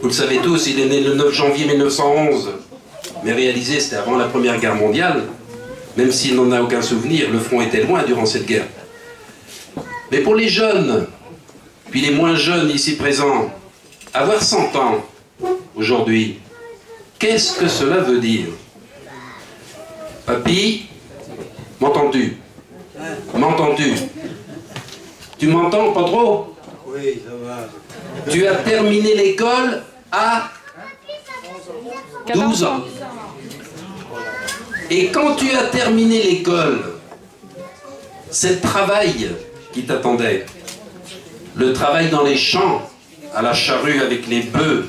Vous le savez tous, il est né le 9 janvier 1911. Mais réalisé, c'était avant la Première Guerre mondiale. Même s'il n'en a aucun souvenir, le front était loin durant cette guerre. Mais pour les jeunes, puis les moins jeunes ici présents, avoir 100 ans aujourd'hui, qu'est-ce que cela veut dire? Papy, m'entends-tu? M'entends-tu? Tu m'entends pas trop? Oui, ça va. Tu as terminé l'école à 12 ans. Et quand tu as terminé l'école, c'est le travail qui t'attendait. Le travail dans les champs, à la charrue avec les bœufs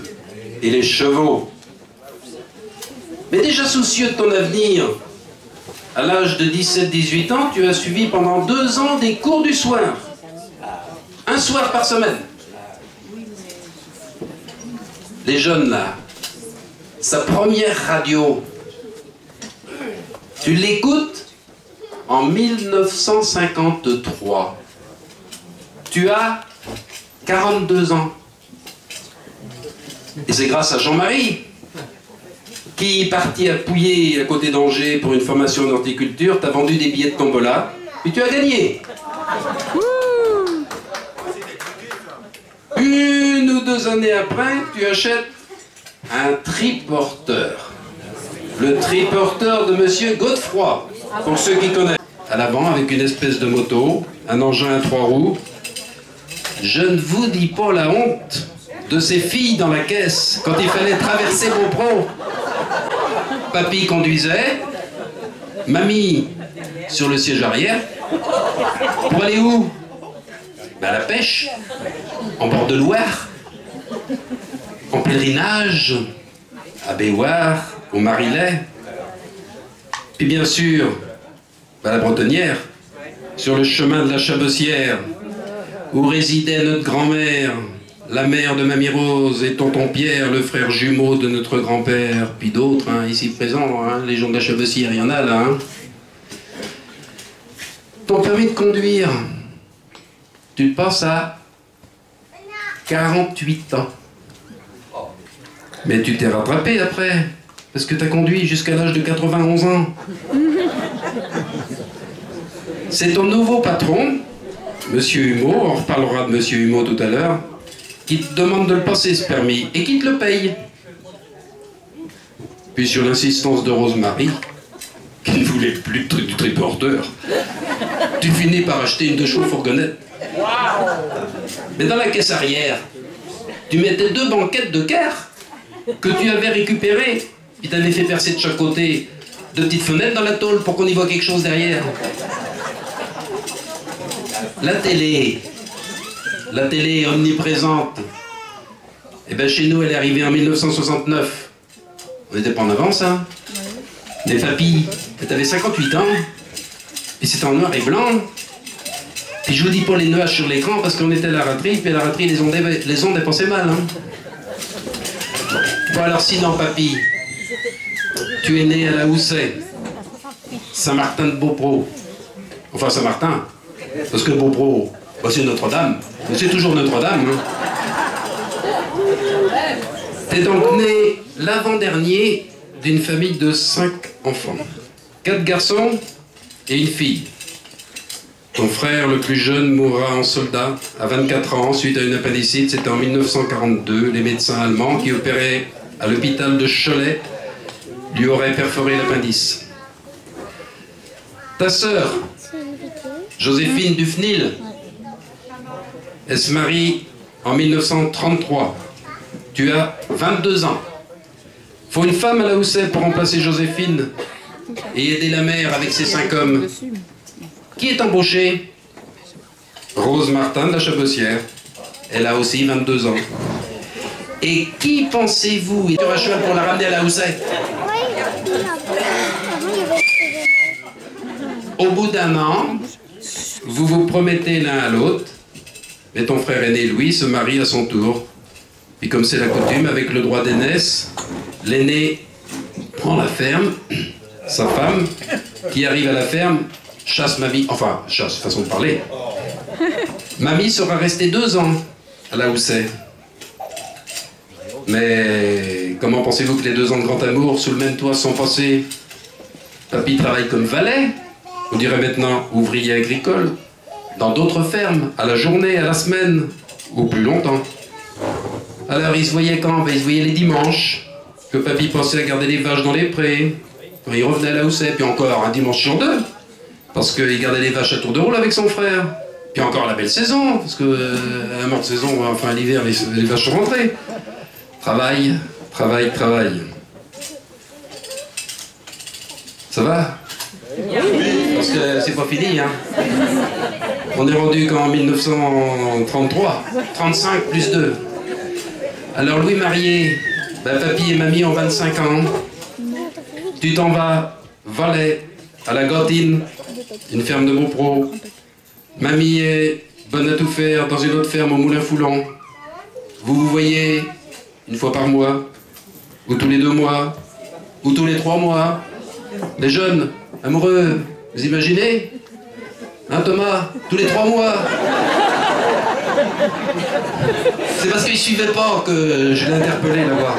et les chevaux. Mais déjà soucieux de ton avenir, à l'âge de 17-18 ans, tu as suivi pendant 2 ans des cours du soir. Un soir par semaine. Les jeunes là, sa première radio, tu l'écoutes en 1953. Tu as 42 ans. Et c'est grâce à Jean-Marie, qui est parti à Pouillé, à côté d'Angers, pour une formation en horticulture, t'as vendu des billets de tombola, puis tu as gagné. 1 ou 2 années après, tu achètes un triporteur. Le triporteur de Monsieur Godefroy, pour ceux qui connaissent. À l'avant, avec une espèce de moto, un engin à 3 roues. Je ne vous dis pas la honte de ces filles dans la caisse, quand il fallait traverser Beaupro. Papy conduisait, mamie sur le siège arrière. Pour aller où? Ben à la pêche, en bord de Loire, en pèlerinage, à Béouard, au Marillet. Puis bien sûr, à la Bretonnière, sur le chemin de la Chabessière, où résidait notre grand-mère, la mère de Mamie Rose et tonton Pierre, le frère jumeau de notre grand-père, puis d'autres, hein, ici présents, hein, les gens de la Chabessière, il y en a là. Hein. Ton permis de conduire, tu te passes à 48 ans. Mais tu t'es rattrapé après, parce que tu as conduit jusqu'à l'âge de 91 ans. C'est ton nouveau patron, Monsieur Humeau, on reparlera de Monsieur Humeau tout à l'heure, qui te demande de le passer ce permis et qui te le paye. Puis sur l'insistance de Rosemary, qui ne voulait plus du triporteur, tu finis par acheter une 2 chevaux fourgonnette. Mais dans la caisse arrière, tu mettais 2 banquettes de car que tu avais récupérées, puis t'avais fait percer de chaque côté 2 petites fenêtres dans la tôle pour qu'on y voit quelque chose derrière. La télé est omniprésente. Et bien chez nous, elle est arrivée en 1969. On n'était pas en avance, hein. Mais papy, t'avais 58 ans, et c'était en noir et blanc. Puis je vous dis pas les nuages sur l'écran parce qu'on était à la raterie, puis à la raterie, les ondes dépensaient mal, hein. Bon alors sinon, papy, tu es né à la Houssaye, Saint-Martin de Beaupro. Enfin, Saint-Martin. Parce que Beaupro, bah, c'est Notre-Dame. C'est toujours Notre-Dame. Hein. T'es donc né l'avant-dernier d'une famille de 5 enfants. 4 garçons et une fille. Ton frère, le plus jeune, mourra en soldat à 24 ans suite à une appendicite. C'était en 1942. Les médecins allemands qui opéraient à l'hôpital de Cholet lui auraient perforé l'appendice. Ta sœur, Joséphine Dufnil, elle se marie en 1933. Tu as 22 ans. Faut une femme à la Houssaye pour remplacer Joséphine et aider la mère avec ses 5 hommes. Qui est embauchée? Rose Martin de la Chabessière. Elle a aussi 22 ans. Et qui pensez-vous est sur un cheval pour la ramener à la Houssaye? Au bout d'1 an, vous vous promettez l'un à l'autre, mais ton frère aîné Louis se marie à son tour. Puis comme c'est la coutume, avec le droit d'aînesse, l'aîné prend la ferme, sa femme, qui arrive à la ferme, chasse mamie, enfin, chasse, façon de parler. Mamie sera restée 2 ans à la Houssaye. Mais comment pensez-vous que les 2 ans de grand amour sous le même toit sont passés? Papy travaille comme valet, on dirait maintenant ouvrier agricole, dans d'autres fermes, à la journée, à la semaine, ou plus longtemps. Alors ils se voyaient quand? Ben, ils se voyaient les dimanches, que papy pensait à garder les vaches dans les prés, quand il revenait à la Houssaye, puis encore un dimanche sur 2, parce qu'il gardait les vaches à tour de rôle avec son frère. Puis encore la belle saison, parce que à la morte saison, enfin l'hiver, les vaches sont rentrées. Travail, travail, travail. Ça va? Parce que c'est pas fini, hein. On est rendu qu'en 1933, 35 plus 2. Alors Louis marié, ben, papy et mamie ont 25 ans. Tu t'en vas, valet, à la Gantine, une ferme de Beaupro. Mamie est bonne à tout faire dans une autre ferme au Moulin-Foulon. Vous vous voyez une fois par mois, ou tous les 2 mois, ou tous les 3 mois. Les jeunes, amoureux, vous imaginez? Hein Thomas? Tous les 3 mois. C'est parce qu'il ne suivait pas que je l'ai interpellé là-bas.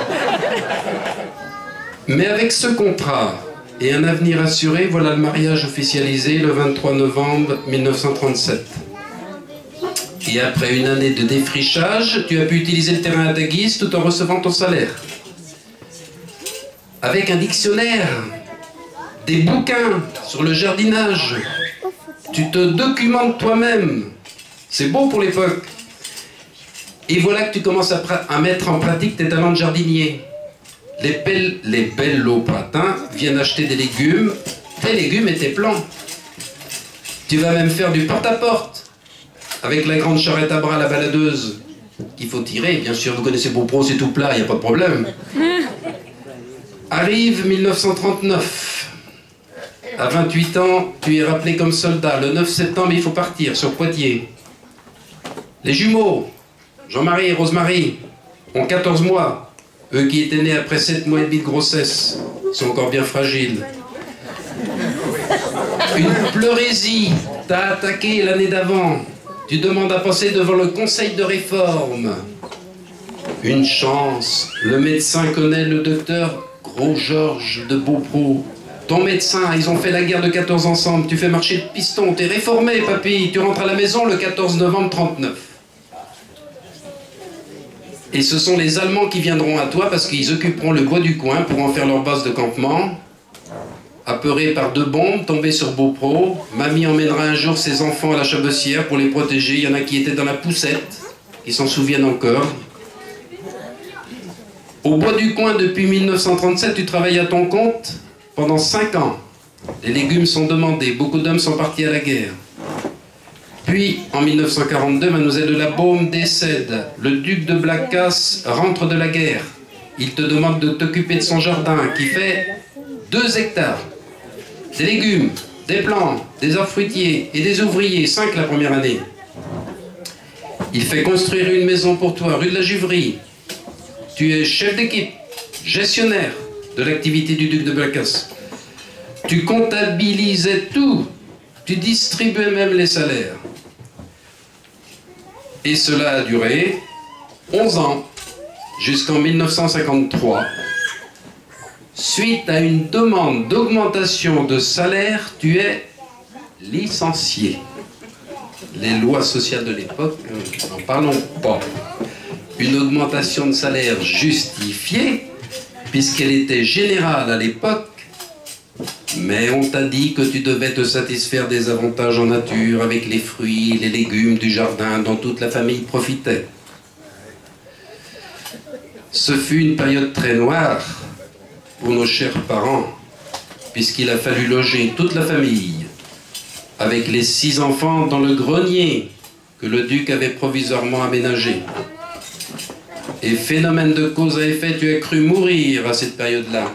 Mais avec ce contrat et un avenir assuré, voilà le mariage officialisé le 23 novembre 1937. Et après une année de défrichage, tu as pu utiliser le terrain à ta guise tout en recevant ton salaire. Avec un dictionnaire, des bouquins sur le jardinage, tu te documentes toi-même. C'est beau pour l'époque. Et voilà que tu commences à mettre en pratique tes talents de jardinier. Les belles lopratins viennent acheter des légumes, tes légumes et tes plants. Tu vas même faire du porte-à-porte avec la grande charrette à bras, la baladeuse, qu'il faut tirer. Bien sûr, vous connaissez Beaupro, c'est tout plat, il n'y a pas de problème. Arrive 1939. À 28 ans, tu es rappelé comme soldat. Le 9 septembre, il faut partir sur Poitiers. Les jumeaux, Jean-Marie et Rosemary, ont 14 mois. Eux qui étaient nés après 7 mois et demi de grossesse sont encore bien fragiles. Une pleurésie t'a attaqué l'année d'avant. Tu demandes à passer devant le conseil de réforme. Une chance, le médecin connaît le docteur Gros-Georges de Beaupro. Ton médecin, ils ont fait la guerre de 14 ensemble. Tu fais marcher le piston, t'es réformé, papy. Tu rentres à la maison le 14 novembre 39. Et ce sont les Allemands qui viendront à toi parce qu'ils occuperont le bois du coin pour en faire leur base de campement. Apeurés par 2 bombes tombées sur Beaupro, mamie emmènera un jour ses enfants à la Chabessière pour les protéger. Il y en a qui étaient dans la poussette, qui s'en souviennent encore. Au bois du coin, depuis 1937, tu travailles à ton compte pendant 5 ans. Les légumes sont demandés, beaucoup d'hommes sont partis à la guerre. Puis, en 1942, Mademoiselle de la Baume décède. Le duc de Blacas rentre de la guerre. Il te demande de t'occuper de son jardin, qui fait 2 hectares. Des légumes, des plants, des arbres fruitiers et des ouvriers, 5 la première année. Il fait construire une maison pour toi, rue de la Juverie. Tu es chef d'équipe, gestionnaire de l'activité du duc de Blacas. Tu comptabilisais tout. Tu distribuais même les salaires. Et cela a duré 11 ans, jusqu'en 1953. Suite à une demande d'augmentation de salaire, tu es licencié. Les lois sociales de l'époque, n'en parlons pas. Une augmentation de salaire justifiée, puisqu'elle était générale à l'époque, mais on t'a dit que tu devais te satisfaire des avantages en nature avec les fruits, les légumes du jardin dont toute la famille profitait. Ce fut une période très noire pour nos chers parents, puisqu'il a fallu loger toute la famille, avec les 6 enfants dans le grenier que le duc avait provisoirement aménagé. Et phénomène de cause à effet, tu as cru mourir à cette période-là.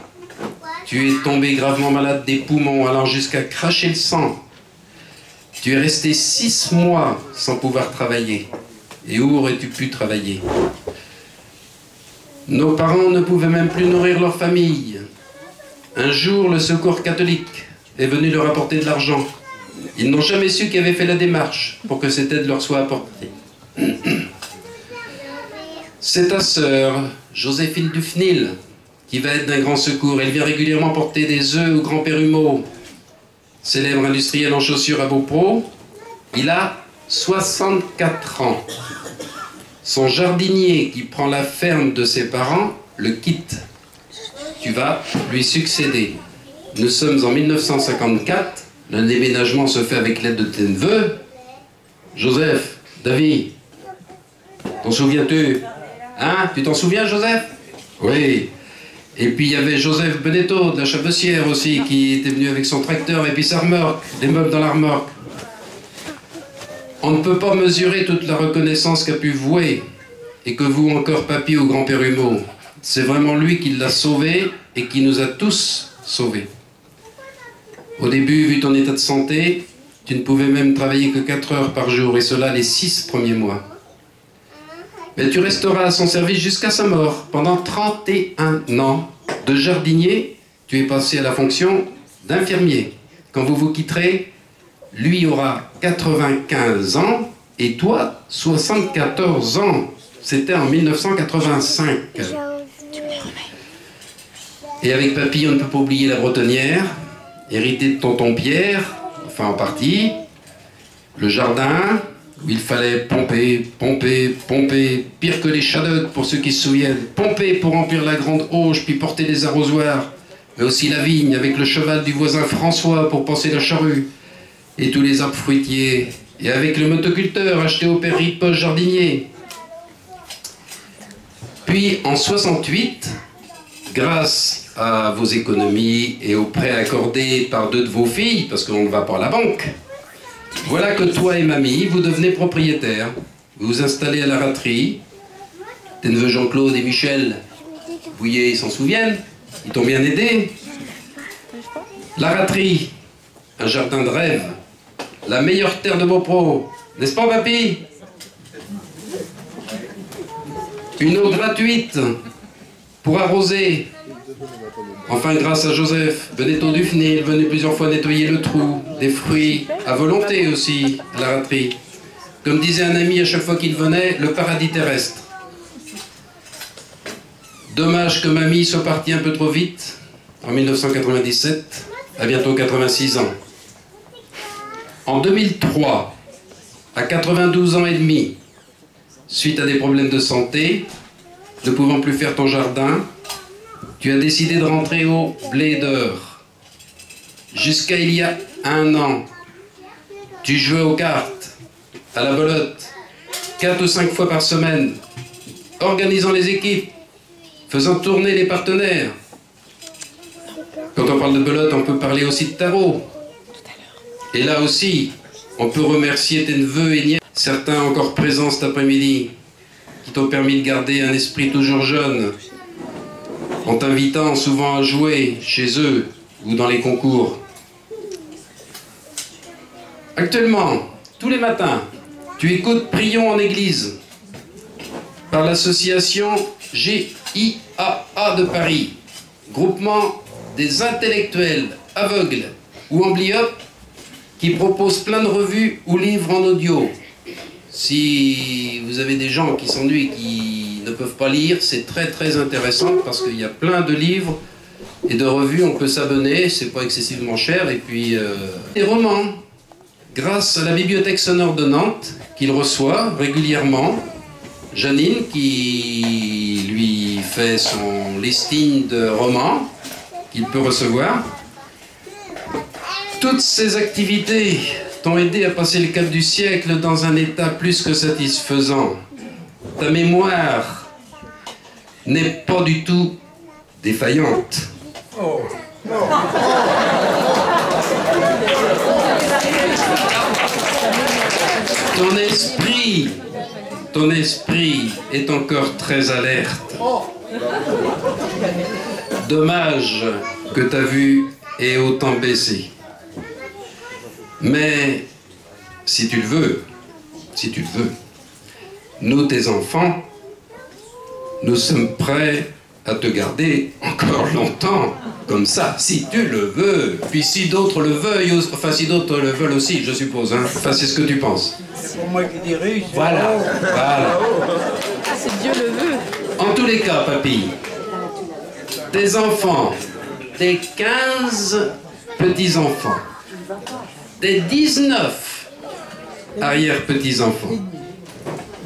Tu es tombé gravement malade des poumons, allant jusqu'à cracher le sang. Tu es resté 6 mois sans pouvoir travailler. Et où aurais-tu pu travailler? Nos parents ne pouvaient même plus nourrir leur famille. Un jour, le Secours catholique est venu leur apporter de l'argent. Ils n'ont jamais su qui avait fait la démarche pour que cette aide leur soit apportée. C'est ta sœur, Joséphine Dufnil, qui va être d'un grand secours. Elle vient régulièrement porter des œufs au grand-père Humeau, célèbre industriel en chaussures à Beaupro. Il a 64 ans. Son jardinier qui prend la ferme de ses parents le quitte. Tu vas lui succéder. Nous sommes en 1954. Le déménagement se fait avec l'aide de tes neveux. Joseph, David, t'en souviens-tu? Hein? Tu t'en souviens, Joseph? Oui. Et puis il y avait Joseph Benetto de la Chabessière aussi, qui était venu avec son tracteur et puis sa remorque, des meubles dans la remorque. On ne peut pas mesurer toute la reconnaissance qu'a pu vouer, et que vous encore, papy, au grand-père Humeau. C'est vraiment lui qui l'a sauvé et qui nous a tous sauvés. Au début, vu ton état de santé, tu ne pouvais même travailler que 4 heures par jour, et cela les 6 premiers mois. Mais tu resteras à son service jusqu'à sa mort. Pendant 31 ans de jardinier, tu es passé à la fonction d'infirmier. Quand vous vous quitterez, lui aura 95 ans et toi 74 ans. C'était en 1985. Et avec papy, on ne peut pas oublier la bretonnière, héritée de tonton Pierre, enfin en partie, le jardin, où il fallait pomper, pomper, pomper, pire que les Shadocks pour ceux qui se souviennent, pomper pour remplir la grande auge, puis porter des arrosoirs, mais aussi la vigne avec le cheval du voisin François pour passer la charrue, et tous les arbres fruitiers, et avec le motoculteur acheté au père Ripoche jardinier. Puis en 68, grâce à vos économies et aux prêts accordés par 2 de vos filles, parce qu'on ne va pas à la banque, voilà que toi et mamie, vous devenez propriétaires. Vous vous installez à la raterie. Tes neveux Jean-Claude et Michel, Bouillet, ils s'en souviennent. Ils t'ont bien aidé. La raterie, un jardin de rêve. La meilleure terre de Beaupro. N'est-ce pas, papy? Une eau gratuite pour arroser. Enfin, grâce à Joseph Benetto Dufnil, venu plusieurs fois nettoyer le trou, des fruits à volonté aussi, à la raterie. Comme disait un ami à chaque fois qu'il venait, le paradis terrestre. Dommage que mamie soit partie un peu trop vite, en 1997, à bientôt 86 ans. En 2003, à 92 ans et demi, suite à des problèmes de santé, ne pouvant plus faire ton jardin, tu as décidé de rentrer au Bléder. Jusqu'à il y a 1 an, tu jouais aux cartes, à la belote, 4 ou 5 fois par semaine, organisant les équipes, faisant tourner les partenaires. Quand on parle de belote, on peut parler aussi de tarot. Et là aussi, on peut remercier tes neveux et nièces, certains encore présents cet après-midi, qui t'ont permis de garder un esprit toujours jeune, en t'invitant souvent à jouer chez eux ou dans les concours. Actuellement, tous les matins, tu écoutes Prions en Église par l'association GIAA de Paris, groupement des intellectuels aveugles ou amblyopes qui propose plein de revues ou livres en audio. Si vous avez des gens qui s'ennuient, qui ne peuvent pas lire, c'est très très intéressant parce qu'il y a plein de livres et de revues, on peut s'abonner, c'est pas excessivement cher, et puis des romans, grâce à la bibliothèque sonore de Nantes, qu'il reçoit régulièrement, Janine qui lui fait son listing de romans qu'il peut recevoir. Toutes ces activités t'ont aidé à passer le cap du siècle dans un état plus que satisfaisant. Ta mémoire n'est pas du tout défaillante. Oh. Ton esprit est encore très alerte. Dommage que ta vue ait autant baissé. Mais si tu le veux, nous, tes enfants, nous sommes prêts à te garder encore longtemps, comme ça, si tu le veux. Puis si d'autres le veulent, enfin si d'autres le veulent aussi, je suppose, hein. Enfin c'est ce que tu penses. C'est pour moi qui dirige. Voilà. Ah, c'est Dieu le veut. En tout tous les cas, papy, des enfants, des 15 petits-enfants, des 19 arrière-petits-enfants,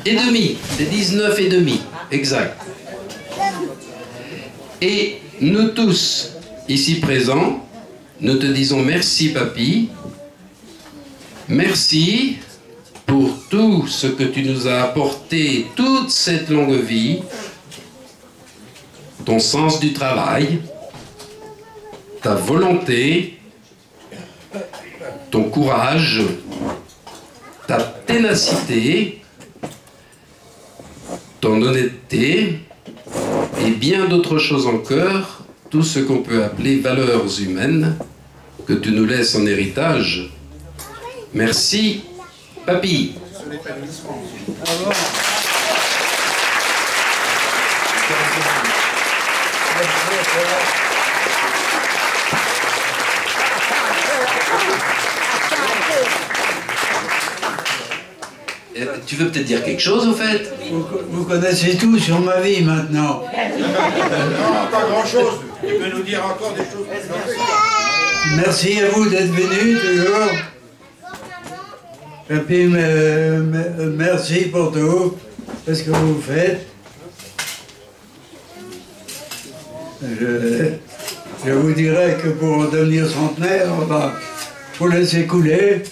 et demi, des 19 et demi, exact. Et nous tous, ici présents, nous te disons merci, papy. Merci pour tout ce que tu nous as apporté toute cette longue vie, ton sens du travail, ta volonté, ton courage, ta ténacité, ton honnêteté et bien d'autres choses encore, tout ce qu'on peut appeler valeurs humaines que tu nous laisses en héritage. Merci, papy. Tu veux peut-être dire quelque chose, au fait? Vous connaissez tout sur ma vie, maintenant. Non, pas grand-chose. Tu peux nous dire encore des choses? Merci à vous d'être venus, toujours. Et puis, merci pour tout, ce que vous faites. Je vous dirais que pour devenir centenaire, faut laisser couler.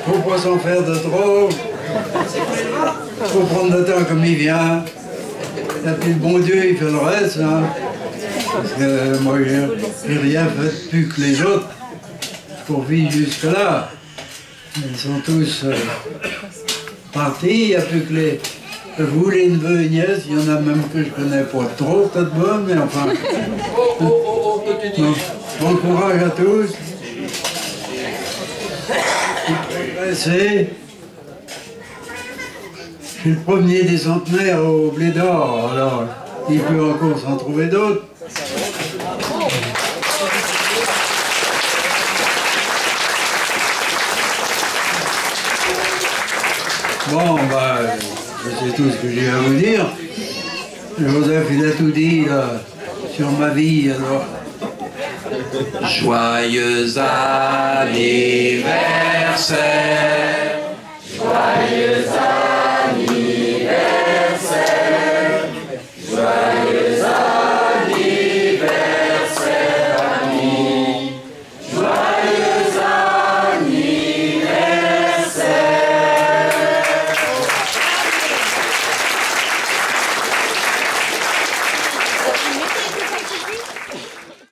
Faut pas s'en faire de trop. Faut prendre le temps comme il vient. Et puis le bon Dieu, il fait le reste. Hein. Parce que moi, j'ai rien fait plus que les autres pour vivre jusque-là. Ils sont tous partis. Il n'y a plus que vous, les neveux et nièces. Il y en a même que je connais pas trop, peut-être pas, mais enfin. Bon courage à tous. Je suis le premier des centenaires au Blé d'Or, alors il peut encore s'en trouver d'autres. Bon, c'est tout ce que j'ai à vous dire. Joseph, il a tout dit là, sur ma vie, alors. Joyeux anniversaire, joyeux anniversaire.